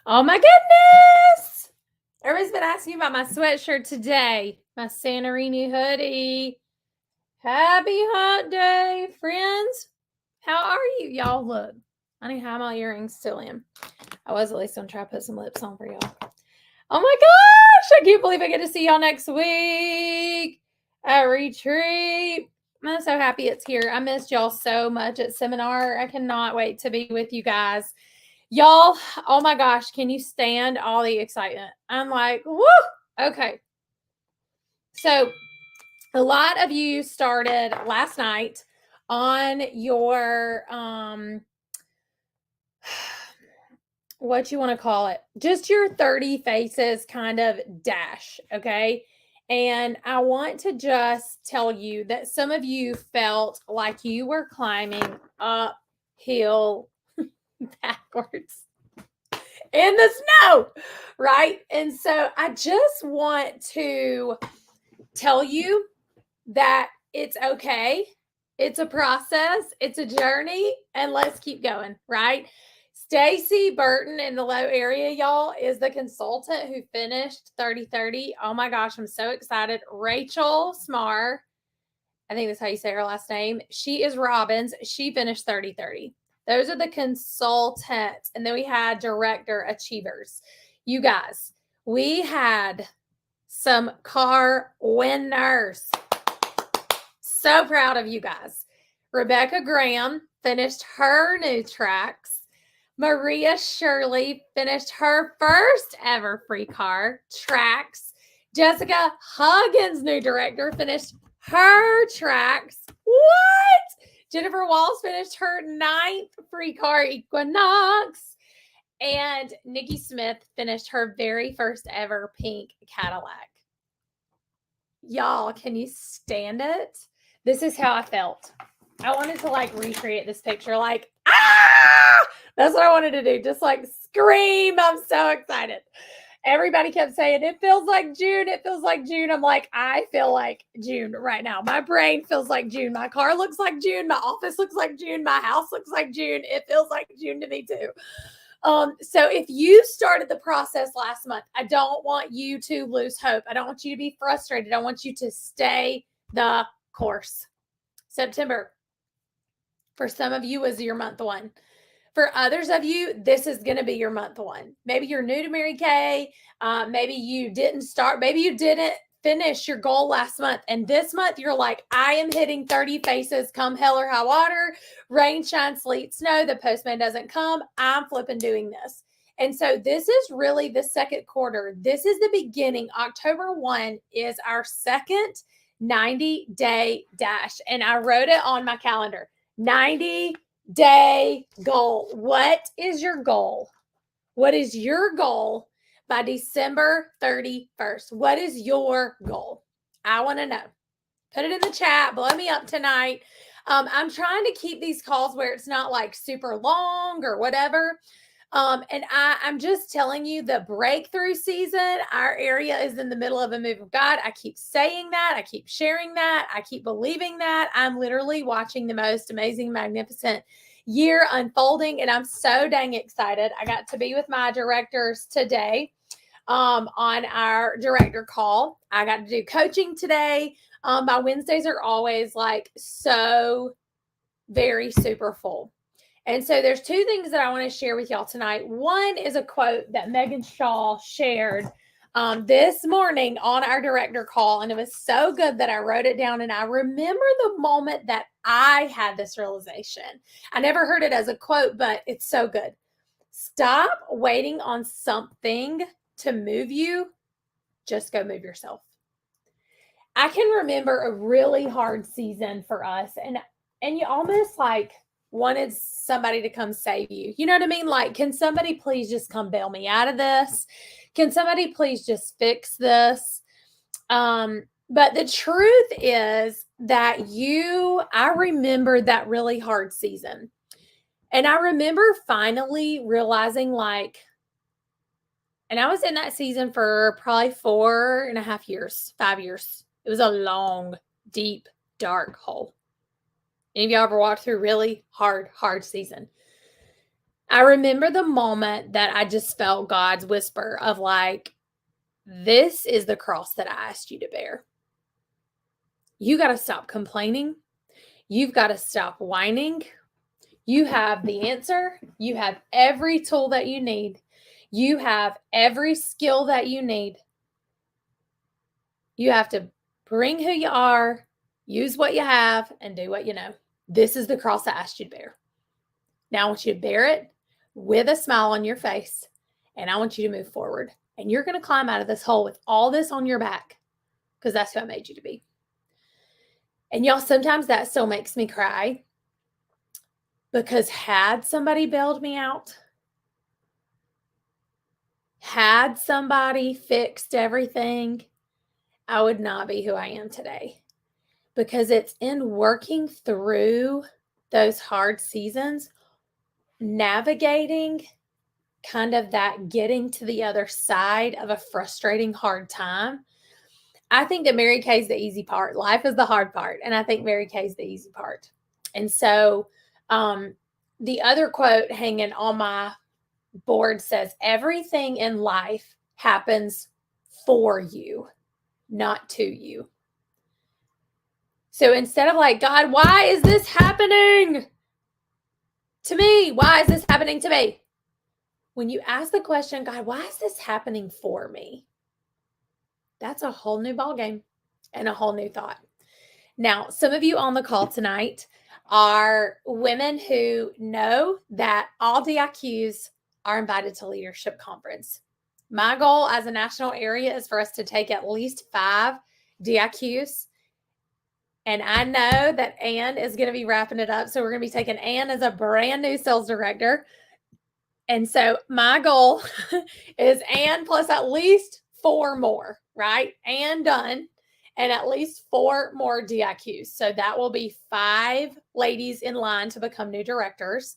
Oh my goodness! Everybody's been asking about my sweatshirt today. My Santorini hoodie. Happy Hot Day, friends. How are you? Y'all look. I need to have my earrings still in. I was at least going to try to put some lips on for y'all. Oh my gosh! I can't believe I get to see y'all next week at retreat. I'm so happy it's here. I missed y'all so much at seminar. I cannot wait to be with you guys. Y'all, oh my gosh, can you stand all the excitement? I'm like, woo! Okay. So, a lot of you started last night on your what you want to call it, just your 30 faces kind of dash, okay? And I want to just tell you that some of you felt like you were climbing uphill backwards in the snow, right? And so I just want to tell you that it's okay. It's a process, it's a journey, and let's keep going, right? Stacy Burton in the low area, y'all, is the consultant who finished 3030. Oh my gosh, I'm so excited. Rachel Smar, I think that's how you say her last name. She is Robbins. She finished 3030. Those are the consultants. And then we had director achievers. You guys, we had some car winners. So proud of you guys. Rebecca Graham finished her new tracks. Maria Shirley finished her first ever free car tracks. Jessica Huggins, new director, finished her tracks. What? Jennifer Walls finished her 9th free car Equinox. And Nikki Smith finished her very first ever pink Cadillac. Y'all, can you stand it? This is how I felt. I wanted to recreate this picture. That's what I wanted to do. Just scream. I'm so excited. Everybody kept saying, it feels like June. It feels like June. I'm like, I feel like June right now. My brain feels like June. My car looks like June. My office looks like June. My house looks like June. It feels like June to me too. So if you started the process last month, I don't want you to lose hope. I don't want you to be frustrated. I want you to stay the course. September, for some of you, was your month one. For others of you, this is going to be your month one. Maybe you're new to Mary Kay. Maybe you didn't start. Maybe you didn't finish your goal last month. And this month, you're like, I am hitting 30 faces come hell or high water, rain, shine, sleet, snow. The postman doesn't come. I'm flipping doing this. And so this is really the second quarter. This is the beginning. October 1 is our second 90-day dash. And I wrote it on my calendar. 90-day goal. What is your goal? What is your goal by December 31st? What is your goal? I want to know. Put it in the chat. Blow me up tonight. I'm trying to keep these calls where it's not super long or whatever. And I'm just telling you, the breakthrough season, our area is in the middle of a move of God. I keep saying that. I keep sharing that. I keep believing that. I'm literally watching the most amazing, magnificent year unfolding. And I'm so dang excited. I got to be with my directors today on our director call. I got to do coaching today. My Wednesdays are always so very super full. And so there's two things that I want to share with y'all tonight. One is a quote that Megan Shaw shared this morning on our director call. And it was so good that I wrote it down. And I remember the moment that I had this realization. I never heard it as a quote, but it's so good. Stop waiting on something to move you. Just go move yourself. I can remember a really hard season for us. And you almost wanted somebody to come save you. You know what I mean? Can somebody please just come bail me out of this? Can somebody please just fix this? But the truth is that I remember that really hard season. And I remember finally realizing and I was in that season for probably 4.5 years, 5 years. It was a long, deep, dark hole. Any of y'all ever walked through really hard season? I remember the moment that I just felt God's whisper of like, this is the cross that I asked you to bear. You got to stop complaining. You've got to stop whining. You have the answer. You have every tool that you need. You have every skill that you need. You have to bring who you are, use what you have, and do what you know. This is the cross I asked you to bear. Now I want you to bear it with a smile on your face, and I want you to move forward. And you're going to climb out of this hole with all this on your back because that's who I made you to be. And y'all, sometimes that still makes me cry because had somebody bailed me out, had somebody fixed everything, I would not be who I am today. Because it's in working through those hard seasons, navigating kind of that getting to the other side of a frustrating, hard time. I think that Mary Kay's the easy part. Life is the hard part. And I think Mary Kay's the easy part. And so the other quote hanging on my board says, everything in life happens for you, not to you. So instead of like, God, why is this happening to me? Why is this happening to me? When you ask the question, God, why is this happening for me? That's a whole new ballgame and a whole new thought. Now, some of you on the call tonight are women who know that all DIQs are invited to Leadership Conference. My goal as a national area is for us to take at least 5 DIQs. And I know that Ann is going to be wrapping it up. So we're going to be taking Ann as a brand new sales director. And so my goal is Ann plus at least 4 more, right? Ann done. And at least 4 more DIQs. So that will be 5 ladies in line to become new directors.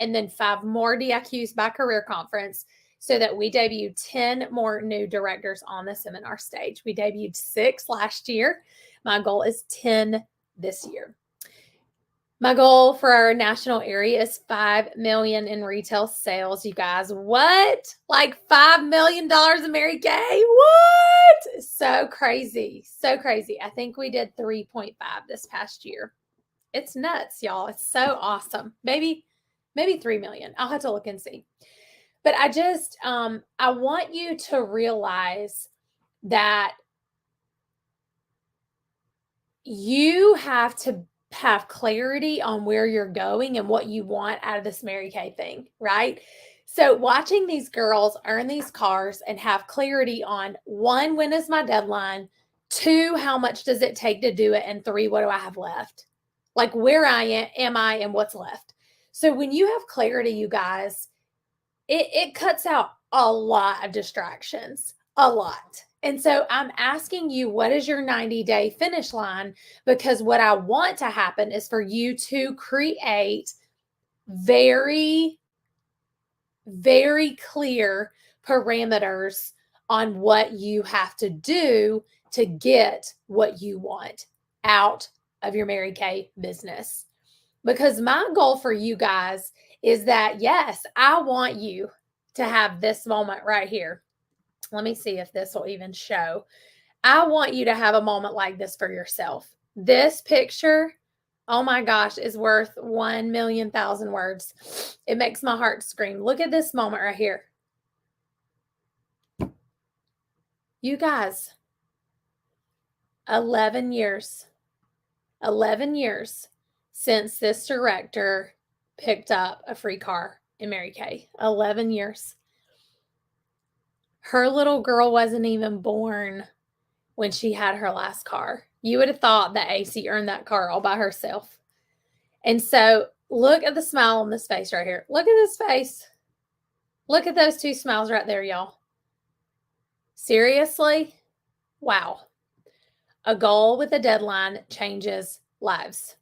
And then 5 more DIQs by career conference so that we debut 10 more new directors on the seminar stage. We debuted 6 last year. My goal is 10 this year. My goal for our national area is $5 million in retail sales. You guys, what? Like $5 million in Mary Kay? What? So crazy. So crazy. I think we did 3.5 this past year. It's nuts, y'all. It's so awesome. Maybe 3 million. I'll have to look and see. But I just, I want you to realize that you have to have clarity on where you're going and what you want out of this Mary Kay thing, right? So watching these girls earn these cars and have clarity on 1, when is my deadline? 2, how much does it take to do it? And 3, what do I have left? Like where am I and what's left? So when you have clarity, you guys, it cuts out a lot of distractions, a lot. And so I'm asking you, what is your 90-day finish line? Because what I want to happen is for you to create very, very clear parameters on what you have to do to get what you want out of your Mary Kay business. Because my goal for you guys is that, yes, I want you to have this moment right here. Let me see if this will even show. I want you to have a moment like this for yourself. This picture, oh my gosh, is worth 1,000,000 words. It makes my heart scream. Look at this moment right here. You guys, 11 years since this director picked up a free car in Mary Kay. 11 years. Her little girl wasn't even born when she had her last car. You would have thought that AC earned that car all by herself. And so look at the smile on this face right here. Look at this face. Look at those 2 smiles right there, y'all. Seriously? Wow. A goal with a deadline changes lives.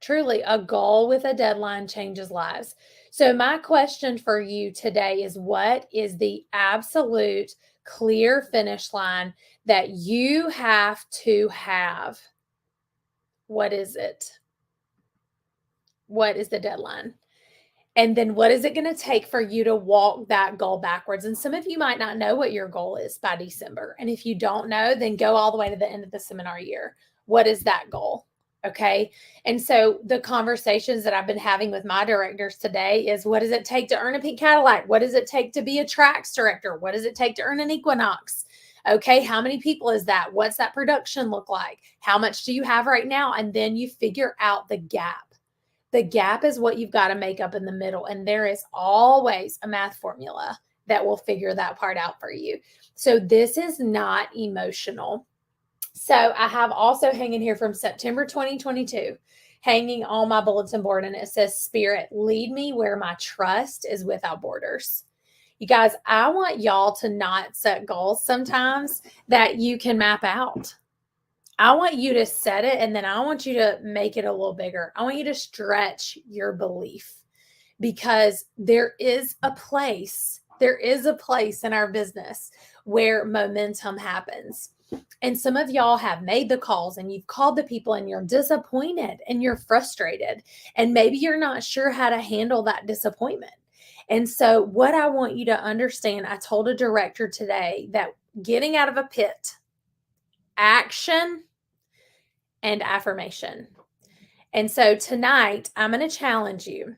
Truly, a goal with a deadline changes lives. So my question for you today is, what is the absolute clear finish line that you have to have? What is it? What is the deadline? And then what is it going to take for you to walk that goal backwards? And some of you might not know what your goal is by December. And if you don't know, then go all the way to the end of the seminar year. What is that goal? Okay. And so the conversations that I've been having with my directors today is, what does it take to earn a pink Cadillac? What does it take to be a tracks director? What does it take to earn an Equinox? Okay. How many people is that? What's that production look like? How much do you have right now? And then you figure out the gap. The gap is what you've got to make up in the middle. And there is always a math formula that will figure that part out for you. So this is not emotional. So I have also hanging here from September 2022, hanging on my bulletin board, and it says, Spirit, lead me where my trust is without borders. You guys, I want y'all to not set goals sometimes that you can map out. I want you to set it, and then I want you to make it a little bigger. I want you to stretch your belief, because there is a place in our business where momentum happens. And some of y'all have made the calls and you've called the people and you're disappointed and you're frustrated. And maybe you're not sure how to handle that disappointment. And so what I want you to understand, I told a director today that getting out of a pit, action and affirmation. And so tonight, I'm going to challenge you.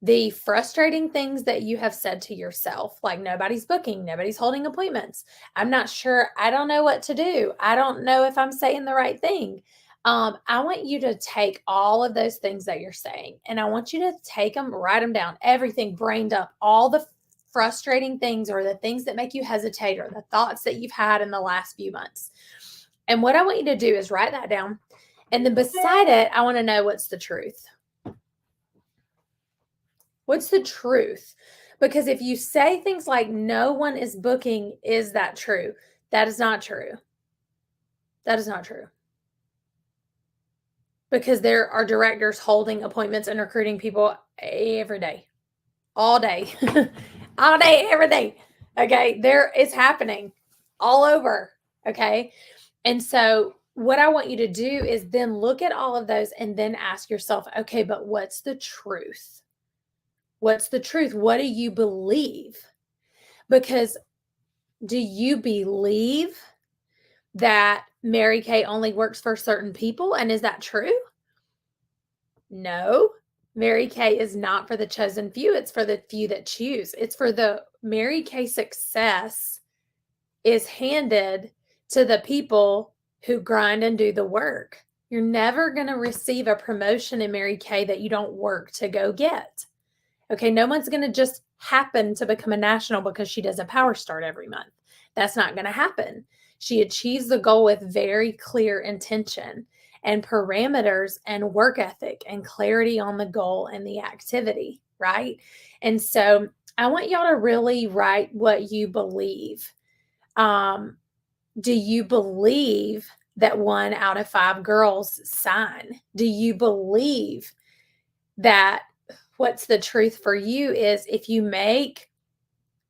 The frustrating things that you have said to yourself, like nobody's booking, nobody's holding appointments. I'm not sure. I don't know what to do. I don't know if I'm saying the right thing. I want you to take all of those things that you're saying, and I want you to take them, write them down, everything, brain dump, all the frustrating things or the things that make you hesitate or the thoughts that you've had in the last few months. And what I want you to do is write that down. And then beside it, I want to know what's the truth. What's the truth? Because if you say things like no one is booking, is that true? That is not true. That is not true. Because there are directors holding appointments and recruiting people every day, all day, all day, every day. Okay. It's happening all over. Okay. And so what I want you to do is then look at all of those and then ask yourself, okay, but what's the truth? What's the truth? What do you believe? Because do you believe that Mary Kay only works for certain people? And is that true? No. Mary Kay is not for the chosen few. It's for the few that choose. It's for the Mary Kay success is handed to the people who grind and do the work. You're never going to receive a promotion in Mary Kay that you don't work to go get. Okay, no one's going to just happen to become a national because she does a power start every month. That's not going to happen. She achieves the goal with very clear intention and parameters and work ethic and clarity on the goal and the activity, right? And so I want y'all to really write what you believe. Do you believe that 1 out of 5 girls sign? Do you believe that what's the truth for you is if you make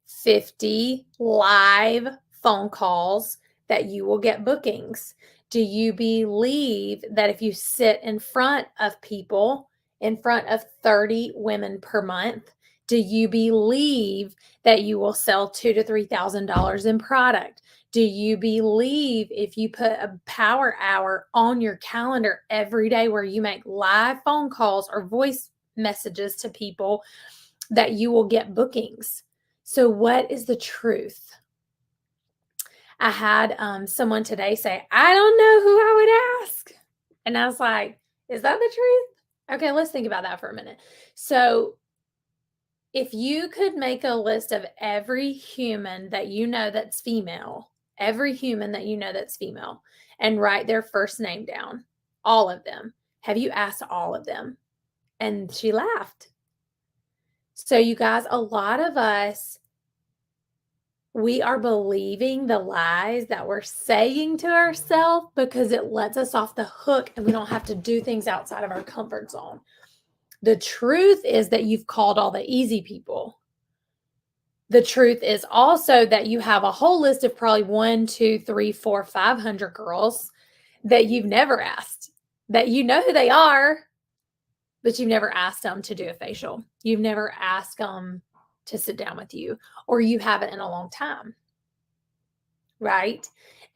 50 live phone calls that you will get bookings? Do you believe that if you sit in front of people, in front of 30 women per month, do you believe that you will sell $2,000 to $3,000 in product? Do you believe if you put a power hour on your calendar every day where you make live phone calls or voice messages to people that you will get bookings? So what is the truth? I had someone today say, I don't know who I would ask. And I was like, is that the truth? Okay, let's think about that for a minute. So if you could make a list of every human that you know that's female, and write their first name down, all of them, have you asked all of them? And she laughed. So you guys, a lot of us, we are believing the lies that we're saying to ourselves because it lets us off the hook and we don't have to do things outside of our comfort zone. The truth is that you've called all the easy people. The truth is also that you have a whole list of probably 1, 2, 3, 4, 500 girls that you've never asked, that you know who they are, but you've never asked them to do a facial. You've never asked them to sit down with you, or you haven't in a long time, right?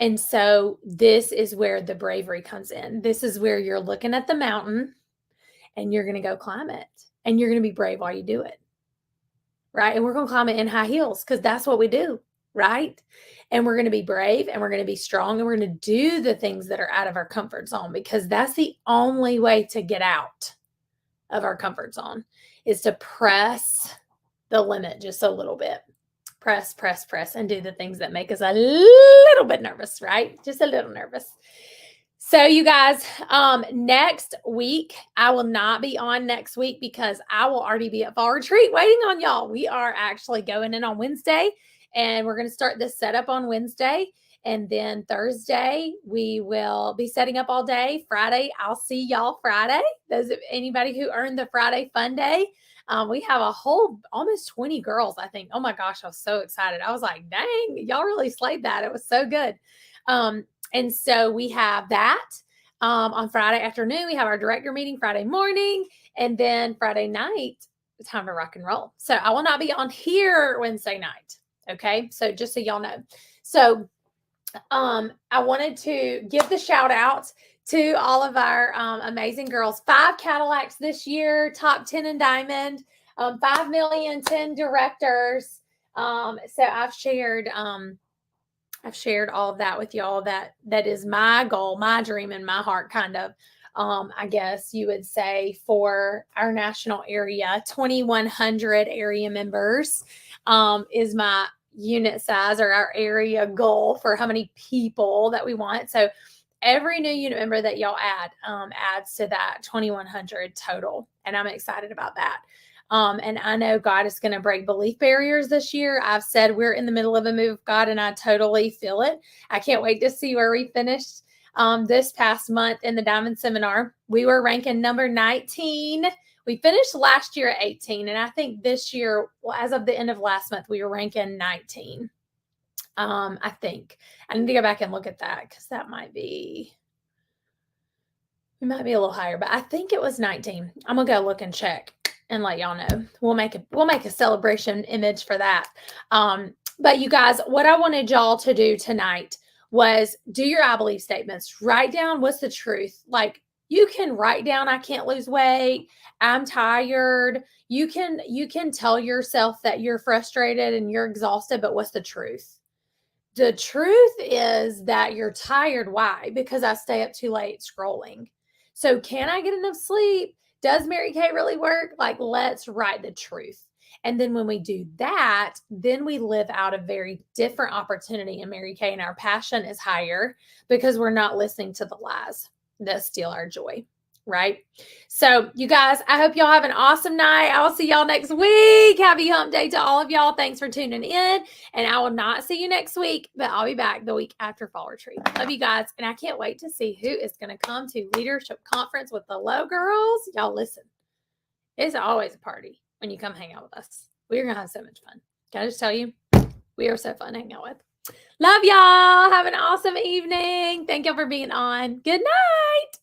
And so this is where the bravery comes in. This is where you're looking at the mountain and you're going to go climb it, and you're going to be brave while you do it, right? And we're going to climb it in high heels because that's what we do, right? And we're going to be brave, and we're going to be strong, and we're going to do the things that are out of our comfort zone, because that's the only way to get out of our comfort zone, is to press the limit just a little bit. Press, press, press, and do the things that make us a little bit nervous, right? Just a little nervous. So you guys, next week, I will not be on next week because I will already be at fall retreat waiting on y'all. We are actually going in on Wednesday, and we're going to start this setup on Wednesday. And then Thursday, we will be setting up all day. Friday, I'll see y'all Friday. Those of anybody who earned the Friday fun day. We have a whole almost 20 girls, I think. Oh my gosh, I was so excited. I was like, dang, y'all really slayed that. It was so good. And so we have that on Friday afternoon. We have our director meeting Friday morning, and then Friday night, it's time to rock and roll. So I will not be on here Wednesday night. Okay. So just so y'all know. So I wanted to give the shout out to all of our amazing girls. 5 Cadillacs this year, top 10 in Diamond, 5 million, 10 directors. So I've shared all of that with y'all. That is my goal, my dream in my heart, kind of. I guess you would say, for our national area, 2,100 area members is my unit size, or our area goal for how many people that we want. So every new unit member that y'all add adds to that 2,100 total. And I'm excited about that. And I know God is going to break belief barriers this year. I've said we're in the middle of a move of God, and I totally feel it. I can't wait to see where we finished this past month in the Diamond Seminar. We were ranking number 19. We finished last year at 18. And I think this year, well, as of the end of last month, we were ranking 19. I think I need to go back and look at that, because that might be, we might be a little higher, but I think it was 19. I'm gonna go look and check and let y'all know. We'll make a celebration image for that. But you guys, what I wanted y'all to do tonight was do your I believe statements. Write down what's the truth. Like, you can write down, I can't lose weight, I'm tired. You can tell yourself that you're frustrated and you're exhausted, but what's the truth? The truth is that you're tired. Why? Because I stay up too late scrolling. So can I get enough sleep? Does Mary Kay really work? Like, let's write the truth. And then when we do that, then we live out a very different opportunity in Mary Kay, and our passion is higher because we're not listening to the lies that steal our joy, right? So you guys, I hope y'all have an awesome night. I will see y'all next week. Happy hump day to all of y'all. Thanks for tuning in. And I will not see you next week, but I'll be back the week after fall retreat. Love you guys. And I can't wait to see who is going to come to Leadership Conference with the Low Girls. Y'all listen. It's always a party when you come hang out with us. We're going to have so much fun. Can I just tell you? We are so fun to hang out with. Love y'all. Have an awesome evening. Thank y'all for being on. Good night.